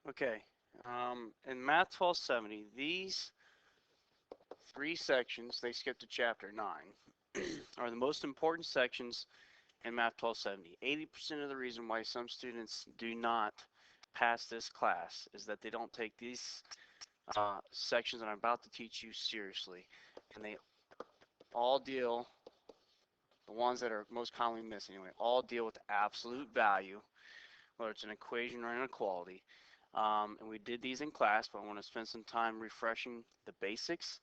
Okay, in Math 1270, these three sections, they skip to chapter 9, are the most important sections in Math 1270. 80% of the reason why some students do not pass this class is that they don't take these sections that I'm about to teach you seriously. And they all deal, the ones that are most commonly missed anyway, all deal with absolute value, whether it's an equation or an inequality. And we did these in class, but I want to spend some time refreshing the basics.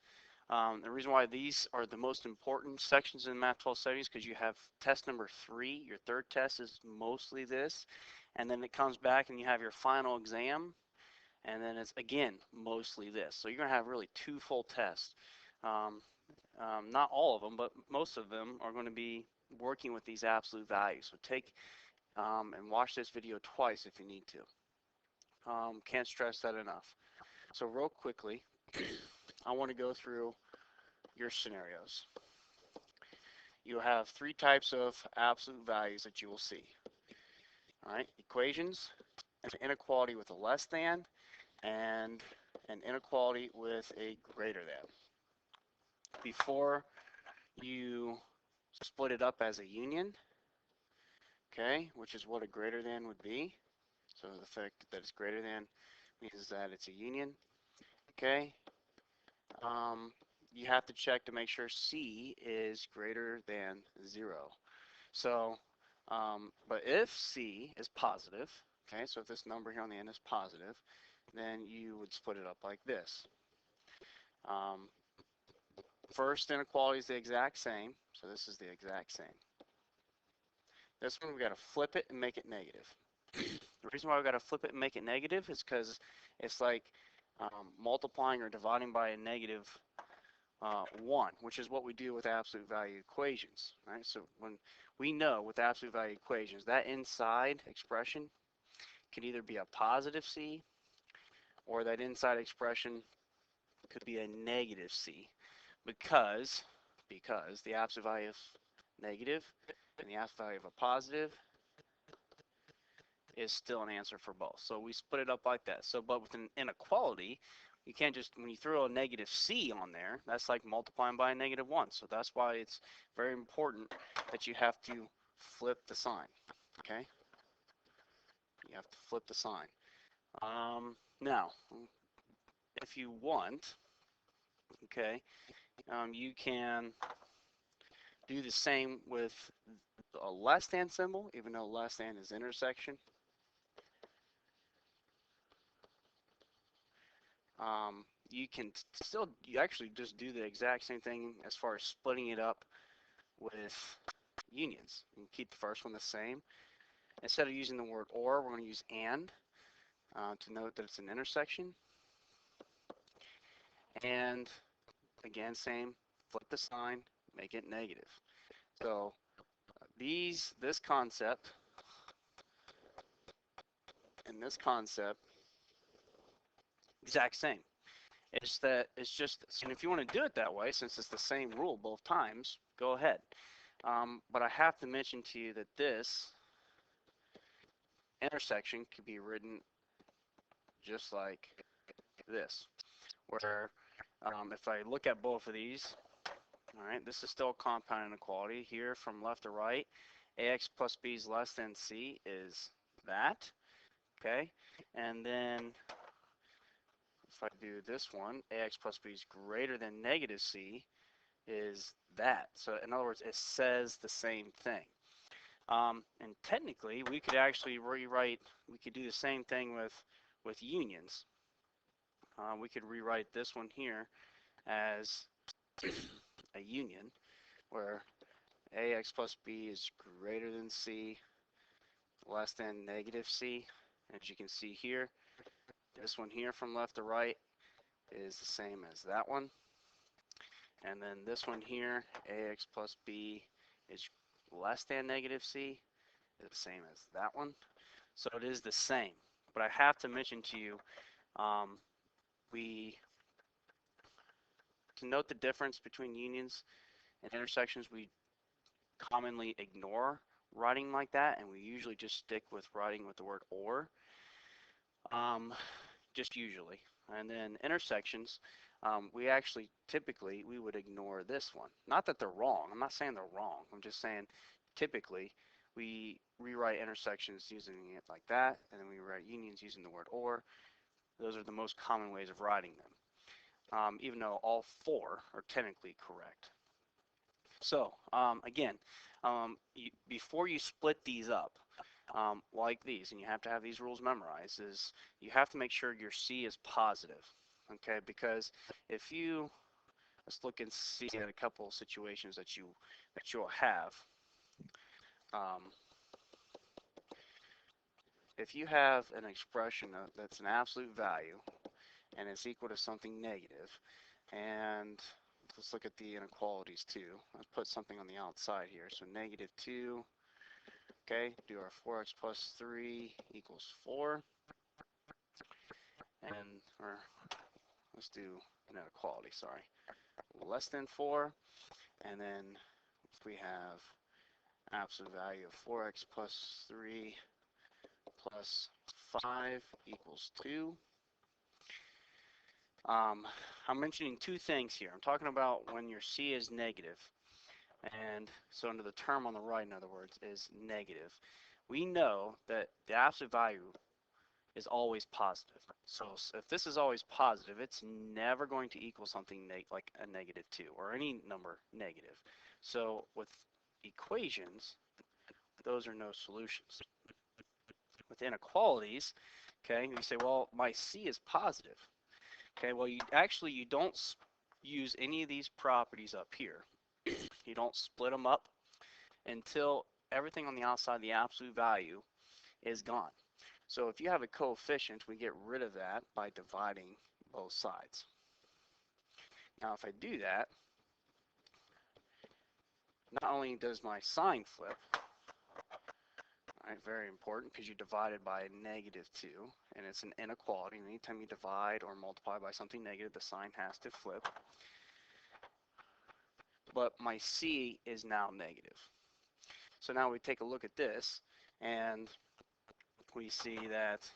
The reason why these are the most important sections in Math 1270 is because you have test number 3. Your third test is mostly this, and then it comes back and you have your final exam, and then it's again mostly this. So you're going to have really 2 full tests. Um, not all of them, but most of them are going to be working with these absolute values. So take and watch this video twice if you need to. Can't stress that enough. So real quickly, I want to go through your scenarios. You have 3 types of absolute values that you will see. All right, equations, an inequality with a less than, and an inequality with a greater than. Before you split it up as a union, okay, which is what a greater than would be. So the fact that it's greater than means that it's a union, okay. You have to check to make sure C is greater than 0. So, but if C is positive, okay, so if this number here on the end is positive, then you would split it up like this. Um, First inequality is the exact same, so this is the exact same. This one we got to flip it and make it negative. The reason why we got to flip it and make it negative is because it's like multiplying or dividing by a negative 1, which is what we do with absolute value equations, right? So when we know with absolute value equations, that inside expression can either be a positive C or that inside expression could be a negative C because the absolute value of negative and the absolute value of a positive is still an answer for both. So we split it up like that. So, but with an inequality, you can't just, when you throw a negative C on there, that's like multiplying by a negative 1. So that's why it's very important that you have to flip the sign, okay? You have to flip the sign. Now, if you want, okay, you can do the same with a less than symbol, even though less than is intersection. You can still, you actually just do the exact same thing as far as splitting it up with unions. You can keep the first one the same. Instead of using the word or, we're going to use and to note that it's an intersection. And again, same, flip the sign, make it negative. So this concept and this concept, exact same. It's just, and if you want to do it that way, since it's the same rule both times, go ahead. But I have to mention to you that this intersection could be written just like this, where if I look at both of these, all right, this is still a compound inequality. Here from left to right, ax plus b is less than c is that, okay? And then if I do this one, ax plus b is greater than negative c is that. So in other words, it says the same thing. And technically, we could actually rewrite, we could do the same thing with unions. We could rewrite this one here as a union, where ax plus b is greater than c, less than negative c. As you can see here, this one here from left to right is the same as that one. And then this one here, ax plus b is less than negative c, is the same as that one. So it is the same. But I have to mention to you, to note the difference between unions and intersections, we commonly ignore writing like that, and we usually just stick with writing with the word or. just usually. And then intersections, we actually typically we would ignore this one. Not that they're wrong. I'm not saying they're wrong. I'm just saying typically we rewrite intersections using it like that, and then we write unions using the word or. Those are the most common ways of writing them, even though all four are technically correct. So again, before you split these up, like these, and you have to have these rules memorized, is you have to make sure your C is positive, okay? Because if you, let's look and see at a couple of situations that you'll have. Um, if you have an expression that's an absolute value and it's equal to something negative, and let's look at the inequalities too. Let's put something on the outside here. So -2, okay, do our 4x plus 3 equals 4. And, or let's do an inequality, sorry, less than 4. And then if we have absolute value of 4x plus 3 plus 5 equals 2. I'm mentioning two things here. I'm talking about when your C is negative. And so under the term on the right, in other words, is negative. We know that the absolute value is always positive. So if this is always positive, it's never going to equal something like a -2 or any number negative. So with equations, those are no solutions. With inequalities, okay, you say, well, my C is positive. Okay, well, you don't use any of these properties up here. You don't split them up until everything on the outside of the absolute value is gone. So if you have a coefficient, we get rid of that by dividing both sides. Now if I do that, not only does my sign flip, right, very important because you divided by -2, and it's an inequality. And anytime you divide or multiply by something negative, the sign has to flip. But my C is now negative. So now we take a look at this, and we see that,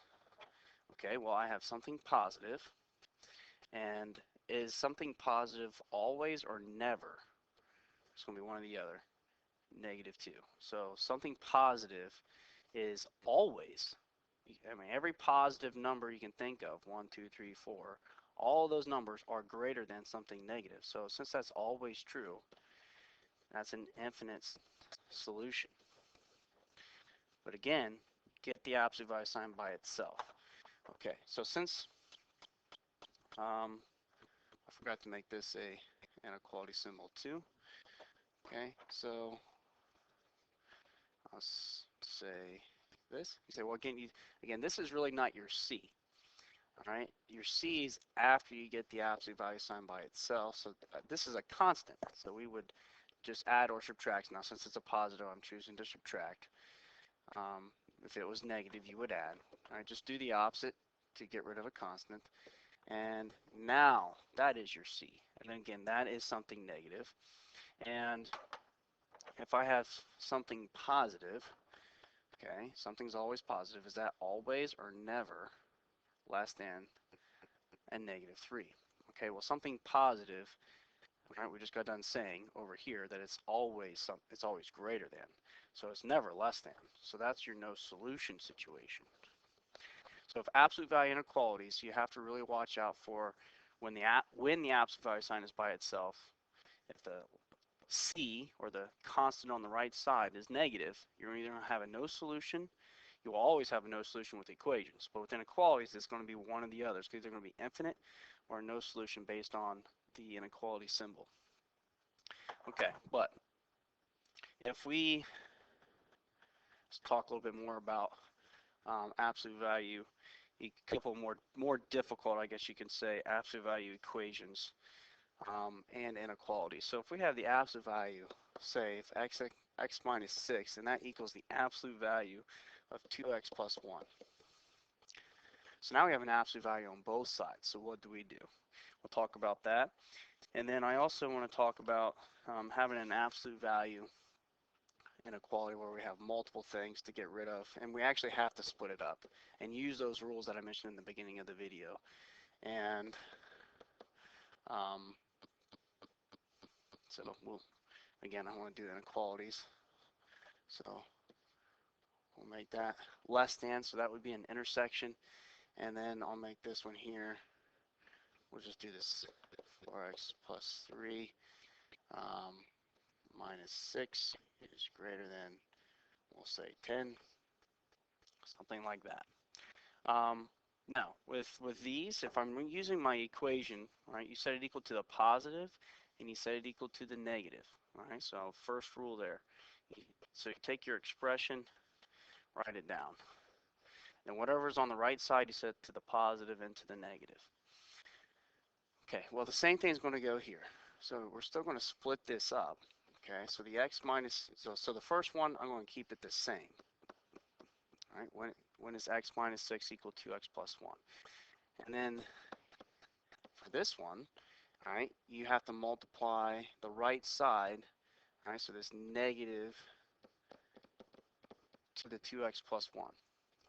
okay, well, I have something positive, and is something positive always or never? It's going to be one or the other, -2. So something positive is always, I mean, every positive number you can think of, 1, 2, 3, 4, all of those numbers are greater than something negative. So since that's always true, that's an infinite solution. But again, get the absolute value sign by itself. Okay, so since I forgot to make this an inequality symbol too. Okay, so I'll say this. You say, well, again, this is really not your C. All right, your C is after you get the absolute value sign by itself. So this is a constant. So we would just add or subtract. Now, since it's a positive, I'm choosing to subtract. If it was negative, you would add. All right, just do the opposite to get rid of a constant. And now that is your C. And then again, that is something negative. And if I have something positive, okay, something's always positive, is that always or never less than a -3? Okay, well, something positive, right, we just got done saying over here that it's always greater than. So it's never less than. So that's your no solution situation. So if absolute value inequalities, you have to really watch out for when the absolute value sign is by itself. If the C, or the constant on the right side, is negative, you're either going to have a no solution. You will always have a no solution with equations. But with inequalities, it's going to be one of the others. It's either going to be infinite or no solution based on the inequality symbol. Okay, but if we let's talk a little bit more about absolute value, a couple more difficult, I guess you can say, absolute value equations and inequalities. So if we have the absolute value, say if x minus 6, and that equals the absolute value of 2x plus 1. So now we have an absolute value on both sides. So what do? We'll talk about that. And then I also want to talk about having an absolute value inequality where we have multiple things to get rid of, and we actually have to split it up and use those rules that I mentioned in the beginning of the video. And so again, I want to do inequalities, so we'll make that less than, so that would be an intersection, and then I'll make this one here, we'll just do this 4x plus 3 minus 6 is greater than, we'll say 10, something like that. Now, with these, if I'm using my equation, right, you set it equal to the positive, and you set it equal to the negative. All right, so first rule there. So you take your expression, write it down. And whatever's on the right side, you set it to the positive and to the negative. Okay, well, the same thing is going to go here. So we're still going to split this up. Okay, so the x minus, so the first one, I'm going to keep it the same. All right, when is x minus 6 equal to x plus 1? And then for this one, all right, you have to multiply the right side, all right, so this negative to the 2x plus 1.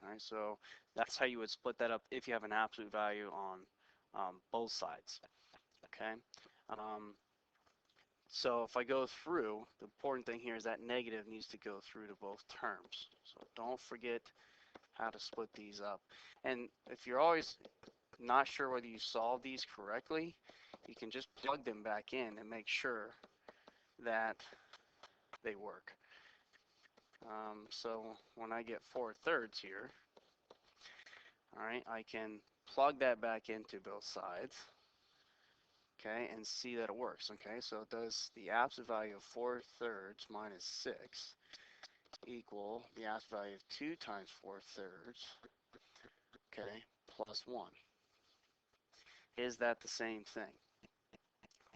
All right, so that's how you would split that up if you have an absolute value on both sides. Okay, so if I go through, the important thing here is that negative needs to go through to both terms. So don't forget how to split these up. And if you're always not sure whether you solve these correctly, you can just plug them back in and make sure that they work. So when I get 4/3 here, all right, I can plug that back into both sides, okay, and see that it works. Okay, so it does the absolute value of 4/3 minus 6 equal the absolute value of 2 times 4/3, okay, plus 1. Is that the same thing?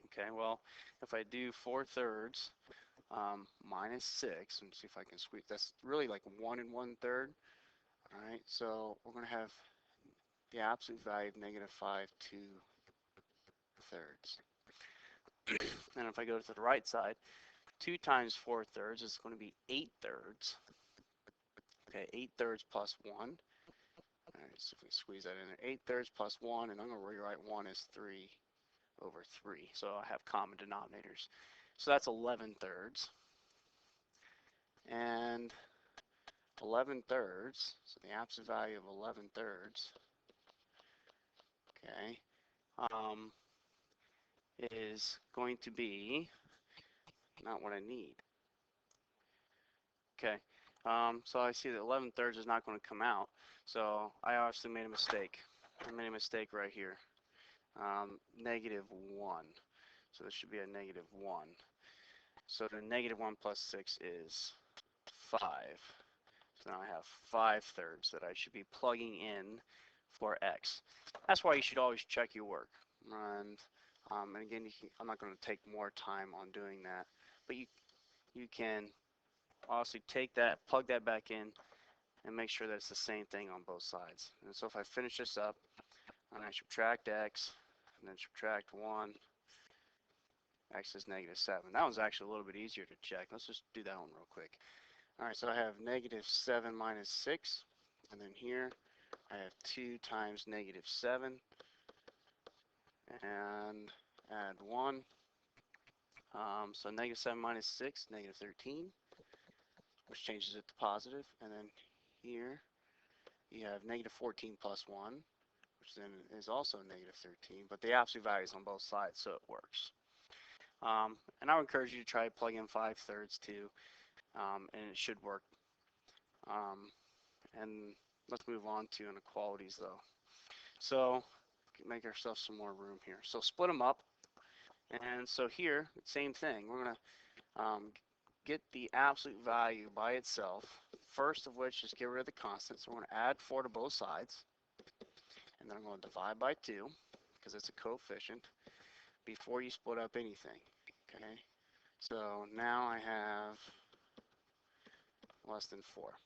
Okay, well, if I do 4/3 minus 6, and see if I can squeeze, that's really like 1 1/3. All right, so we're going to have the absolute value of negative 5 2/3. And if I go to the right side, 2 times 4/3 is going to be 8/3. Okay, 8/3 plus 1. All right, so if we squeeze that in there, 8/3 plus 1, and I'm going to rewrite 1 as 3/3. So I have common denominators. So that's 11/3. And 11/3, so the absolute value of 11/3, okay, is going to be not what I need. Okay, so I see that 11/3 is not going to come out, so I obviously made a mistake. I made a mistake right here. -1. So this should be a -1. So the -1 plus 6 is 5. So now I have 5/3 that I should be plugging in for x. That's why you should always check your work. And again, I'm not going to take more time on doing that, but you can obviously take that, plug that back in, and make sure that it's the same thing on both sides. And so if I finish this up, and I subtract x, and then subtract 1, x is -7. That one's actually a little bit easier to check. Let's just do that one real quick. All right, so I have -7 minus 6, and then here I have 2 times -7, and add 1. So -7 minus 6, -13, which changes it to positive. And then here you have -14 plus 1, which then is also -13, but the absolute value is on both sides, so it works. And I would encourage you to try to plug in 5/3 too, and it should work. And let's move on to inequalities though. So make ourselves some more room here. So split them up. And so here, same thing. We're going to get the absolute value by itself. First of which is get rid of the constant. So we're going to add 4 to both sides. And then I'm going to divide by 2 because it's a coefficient before you split up anything. Okay. So now I have less than 4.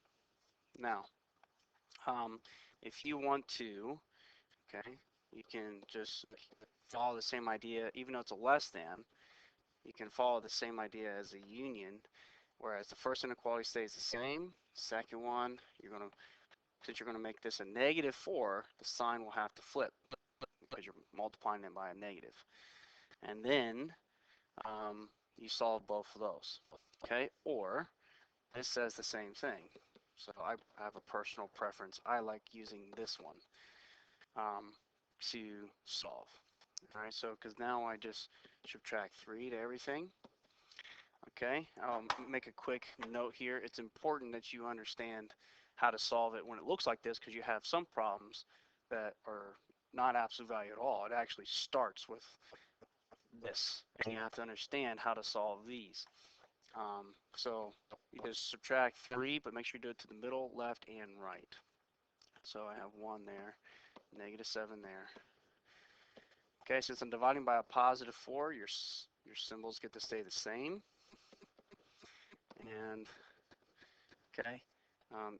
Now, if you want to, okay, you can just follow the same idea, even though it's a less than, you can follow the same idea as a union, whereas the first inequality stays the same. Second one, since you're going to make this a -4, the sign will have to flip because you're multiplying it by a negative. And then you solve both of those. Okay, or this says the same thing. So I have a personal preference. I like using this one to solve. All right, so because now I just subtract 3 to everything. Okay, I'll make a quick note here. It's important that you understand how to solve it when it looks like this, because you have some problems that are not absolute value at all. It actually starts with this, and you have to understand how to solve these. So you just subtract 3, but make sure you do it to the middle, left, and right. So I have 1 there, -7 there. Okay, since I'm dividing by a +4, your symbols get to stay the same. And okay,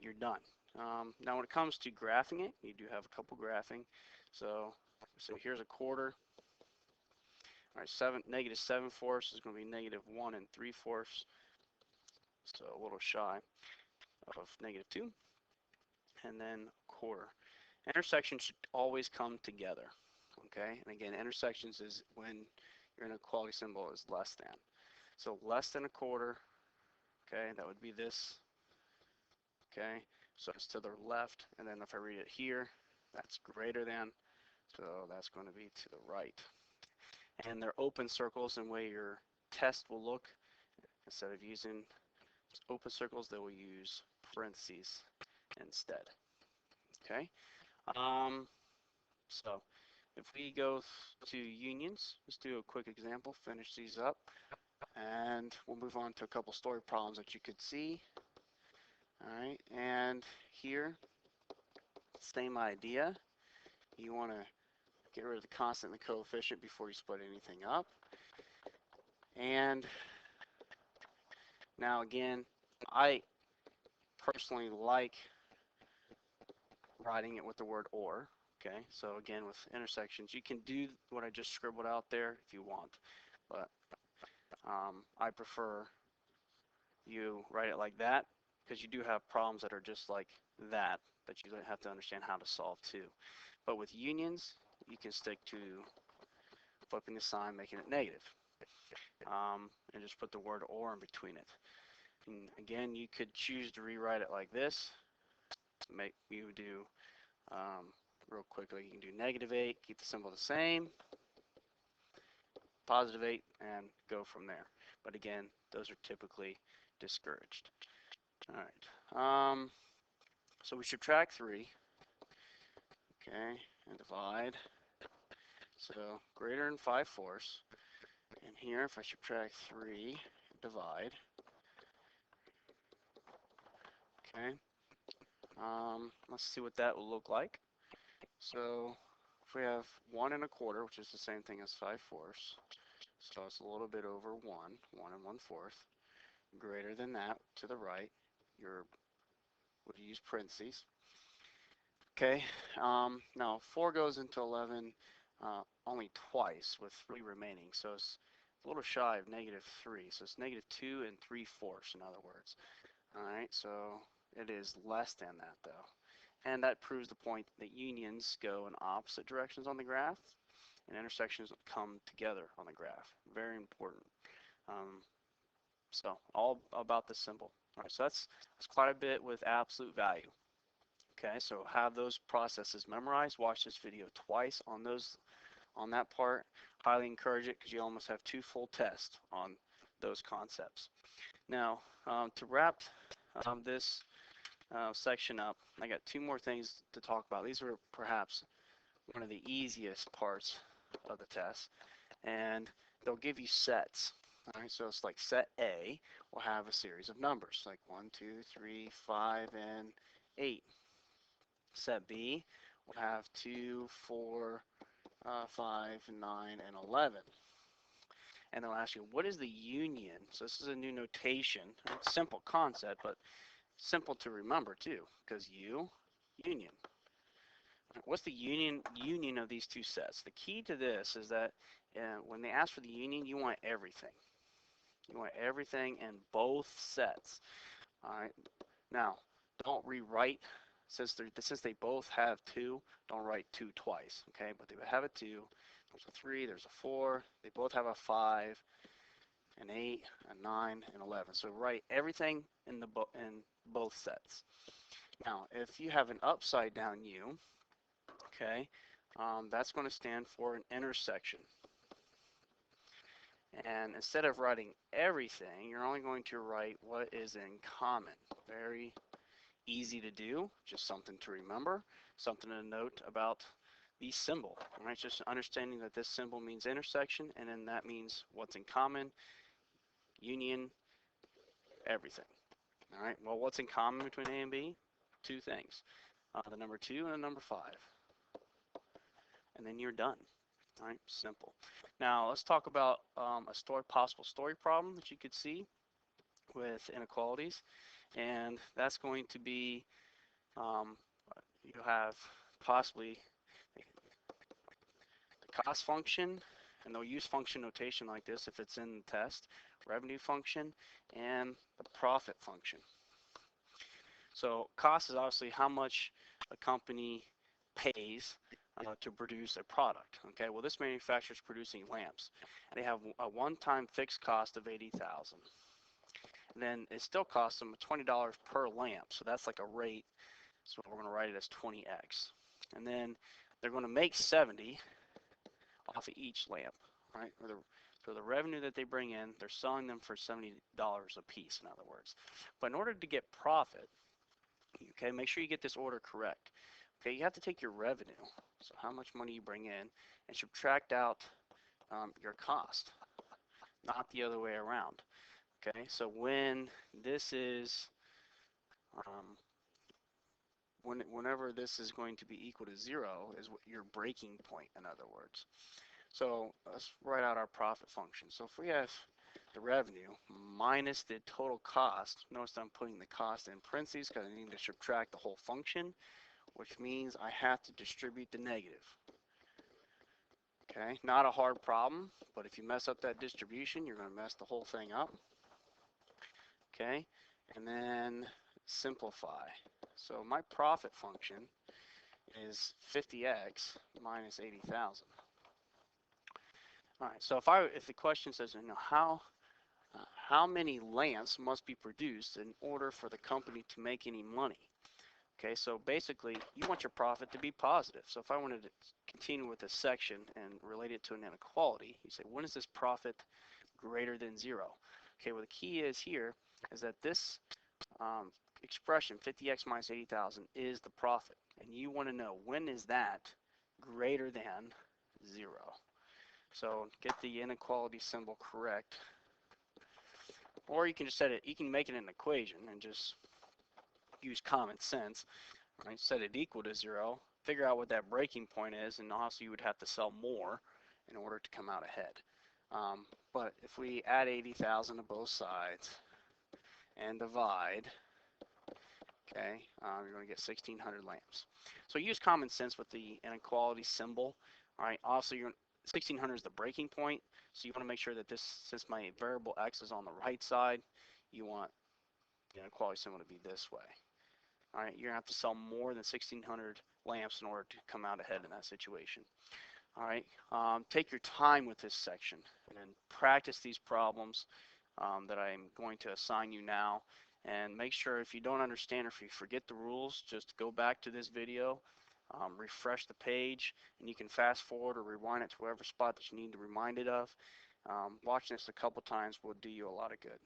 you're done. Now when it comes to graphing it, you do have a couple graphing. So here's a quarter. All right, -7/4 is going to be -1 3/4. So a little shy of -2. And then quarter. Intersections should always come together. Okay, and again, intersections is when your inequality symbol is less than. So less than a quarter, okay, that would be this. Okay, so it's to the left, and then if I read it here, that's greater than, so that's going to be to the right. And they're open circles, and the way your test will look, instead of using open circles, they will use parentheses instead. Okay, so if we go to unions, let's do a quick example, finish these up, and we'll move on to a couple story problems that you could see. All right, and here, same idea. You want to get rid of the constant and the coefficient before you split anything up. And now again, I personally like writing it with the word or. Okay, so again, with intersections, you can do what I just scribbled out there if you want, but I prefer you write it like that, because you do have problems that are just like that you have to understand how to solve too. But with unions, you can stick to flipping the sign, making it negative, and just put the word or in between it. And again, you could choose to rewrite it like this. You do real quickly, you can do -8, keep the symbol the same, +8, and go from there. But again, those are typically discouraged. All right. So we subtract 3. Okay, and divide. So greater than 5/4. And here, if I subtract 3, divide. Okay. Let's see what that will look like. So if we have 1 1/4, which is the same thing as 5/4, so it's a little bit over 1 1 1/4. Greater than that, to the right, you would use parentheses. Okay. Now 4 goes into 11 only twice, with 3 remaining, so it's a little shy of -3. So it's -2 3/4, in other words. All right. So it is less than that, though. And that proves the point that unions go in opposite directions on the graph, and intersections come together on the graph. Very important. So all about this symbol. All right, so that's quite a bit with absolute value. Okay, so have those processes memorized. Watch this video twice on that part. Highly encourage it, because you almost have 2 full tests on those concepts. Now, to wrap this section up, I got 2 more things to talk about. These are perhaps one of the easiest parts of the test, and they'll give you sets. All right, so it's like set A will have a series of numbers, like 1, 2, 3, 5, and 8. Set B will have 2, 4, 5, 9, and 11. And they'll ask you, what is the union? So this is a new notation. It's a simple concept, but simple to remember too, because union. What's the union of these 2 sets? The key to this is that when they ask for the union, you want everything. You want everything in both sets. All right. Now, don't rewrite since they both have 2. Don't write 2 twice. Okay, but they would have a 2. There's a 3. There's a 4. They both have a 5, an 8, a 9, and 11. So write everything in both sets. Now, if you have an upside down U, okay, that's going to stand for an intersection. And instead of writing everything, you're only going to write what is in common. Very easy to do, just something to remember, something to note about the symbol. All right, just understanding that this symbol means intersection, and then that means what's in common, union, everything. All right, well, what's in common between A and B? 2 things, the number 2 and the number 5. And then you're done. All right, simple. Now let's talk about a possible story problem that you could see with inequalities, and that's going to be you have possibly the cost function, and they'll use function notation like this if it's in the test, revenue function, and the profit function. So cost is obviously how much a company pays to produce a product. Okay, well, this manufacturer is producing lamps. They have a one-time fixed cost of $80,000. Then it still costs them $20 per lamp, so that's like a rate. So we're going to write it as 20x. And then they're going to make 70 off of each lamp, right? So the revenue that they bring in, they're selling them for $70 a piece, in other words. But in order to get profit, okay, make sure you get this order correct. Okay, you have to take your revenue, so how much money you bring in, and subtract out your cost, not the other way around. Okay, so when this is, whenever this is going to be equal to 0 is your breaking point, in other words. So let's write out our profit function. So if we have the revenue minus the total cost, notice I'm putting the cost in parentheses because I need to subtract the whole function, which means I have to distribute the negative. Okay, not a hard problem, but if you mess up that distribution, you're going to mess the whole thing up. Okay, and then simplify. So my profit function is 50x minus 80,000. All right, so if the question says, you know, how many lamps must be produced in order for the company to make any money? Okay, so basically you want your profit to be positive. So if I wanted to continue with this section and relate it to an inequality, you say, when is this profit greater than 0? Okay, well, the key is here is that this expression 50x minus 80,000 is the profit, and you want to know when is that greater than 0. So get the inequality symbol correct, or you can just set it, you can make it an equation and just use common sense, right? Set it equal to 0, figure out what that breaking point is, and also you would have to sell more in order to come out ahead. But if we add 80,000 to both sides and divide, okay, you're going to get 1,600 lamps. So use common sense with the inequality symbol. All right. Also, 1,600 is the breaking point, so you want to make sure that this, since my variable x is on the right side, you want the inequality symbol to be this way. All right. You're going to have to sell more than 1,600 lamps in order to come out ahead in that situation. All right. Take your time with this section and then practice these problems that I'm going to assign you now. And make sure if you don't understand or if you forget the rules, just go back to this video, refresh the page, and you can fast forward or rewind it to whatever spot that you need to remind it of. Watching this a couple times will do you a lot of good.